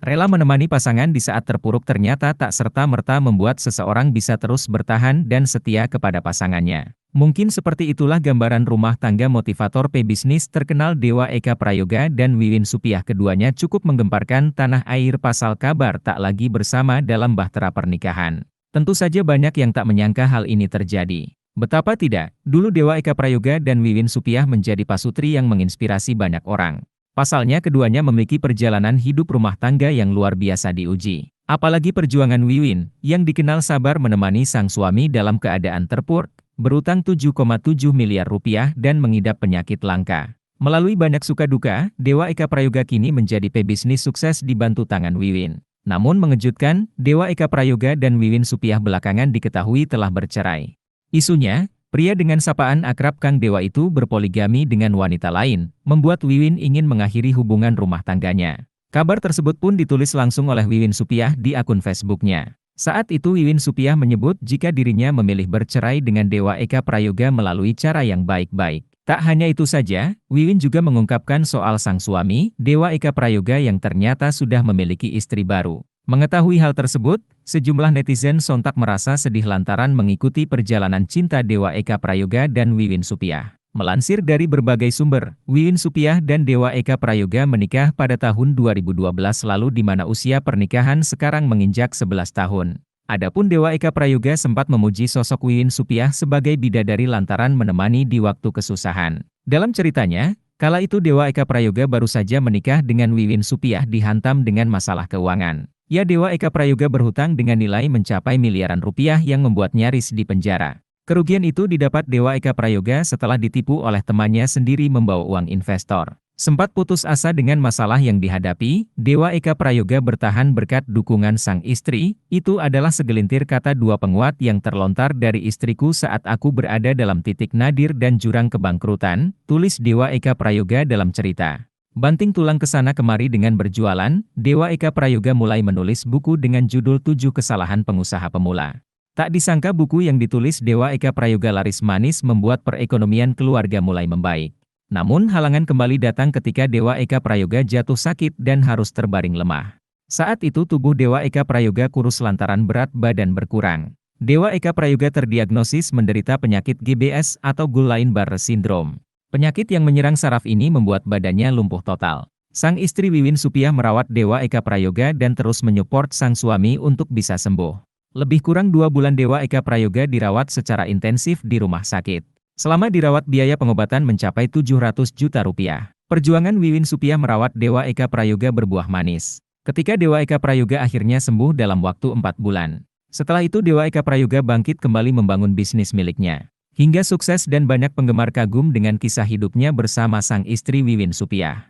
Rela menemani pasangan di saat terpuruk ternyata tak serta-merta membuat seseorang bisa terus bertahan dan setia kepada pasangannya. Mungkin seperti itulah gambaran rumah tangga motivator pebisnis terkenal Dewa Eka Prayoga dan Wiwin Supiah. Keduanya cukup menggemparkan tanah air pasal kabar tak lagi bersama dalam bahtera pernikahan. Tentu saja banyak yang tak menyangka hal ini terjadi. Betapa tidak, dulu Dewa Eka Prayoga dan Wiwin Supiah menjadi pasutri yang menginspirasi banyak orang. Pasalnya keduanya memiliki perjalanan hidup rumah tangga yang luar biasa diuji. Apalagi perjuangan Wiwin, yang dikenal sabar menemani sang suami dalam keadaan terpuruk, berutang 7,7 miliar rupiah dan mengidap penyakit langka. Melalui banyak suka duka, Dewa Eka Prayoga kini menjadi pebisnis sukses dibantu tangan Wiwin. Namun mengejutkan, Dewa Eka Prayoga dan Wiwin Supiah belakangan diketahui telah bercerai. Isunya, pria dengan sapaan akrab Kang Dewa itu berpoligami dengan wanita lain, membuat Wiwin ingin mengakhiri hubungan rumah tangganya. Kabar tersebut pun ditulis langsung oleh Wiwin Supiah di akun Facebooknya. Saat itu Wiwin Supiah menyebut jika dirinya memilih bercerai dengan Dewa Eka Prayoga melalui cara yang baik-baik. Tak hanya itu saja, Wiwin juga mengungkapkan soal sang suami, Dewa Eka Prayoga yang ternyata sudah memiliki istri baru. Mengetahui hal tersebut, sejumlah netizen sontak merasa sedih lantaran mengikuti perjalanan cinta Dewa Eka Prayoga dan Wiwin Supiah. Melansir dari berbagai sumber, Wiwin Supiah dan Dewa Eka Prayoga menikah pada tahun 2012 lalu di mana usia pernikahan sekarang menginjak 11 tahun. Adapun Dewa Eka Prayoga sempat memuji sosok Wiwin Supiah sebagai bidadari lantaran menemani di waktu kesusahan. Dalam ceritanya, kala itu Dewa Eka Prayoga baru saja menikah dengan Wiwin Supiah dihantam dengan masalah keuangan. Ya, Dewa Eka Prayoga berhutang dengan nilai mencapai miliaran rupiah yang membuat nyaris di penjara. Kerugian itu didapat Dewa Eka Prayoga setelah ditipu oleh temannya sendiri membawa uang investor. Sempat putus asa dengan masalah yang dihadapi, Dewa Eka Prayoga bertahan berkat dukungan sang istri. Itu adalah segelintir kata dua penguat yang terlontar dari istriku saat aku berada dalam titik nadir dan jurang kebangkrutan, tulis Dewa Eka Prayoga dalam cerita. Banting tulang kesana kemari dengan berjualan, Dewa Eka Prayoga mulai menulis buku dengan judul 7 Kesalahan Pengusaha Pemula. Tak disangka buku yang ditulis Dewa Eka Prayoga laris manis membuat perekonomian keluarga mulai membaik. Namun halangan kembali datang ketika Dewa Eka Prayoga jatuh sakit dan harus terbaring lemah. Saat itu tubuh Dewa Eka Prayoga kurus lantaran berat badan berkurang. Dewa Eka Prayoga terdiagnosis menderita penyakit GBS atau Guillain-Barré Syndrome. Penyakit yang menyerang saraf ini membuat badannya lumpuh total. Sang istri Wiwin Supiah merawat Dewa Eka Prayoga dan terus menyupport sang suami untuk bisa sembuh. Lebih kurang 2 bulan Dewa Eka Prayoga dirawat secara intensif di rumah sakit. Selama dirawat biaya pengobatan mencapai 700 juta rupiah. Perjuangan Wiwin Supiah merawat Dewa Eka Prayoga berbuah manis. Ketika Dewa Eka Prayoga akhirnya sembuh dalam waktu 4 bulan. Setelah itu Dewa Eka Prayoga bangkit kembali membangun bisnis miliknya. Hingga sukses dan banyak penggemar kagum dengan kisah hidupnya bersama sang istri Wiwin Supiah.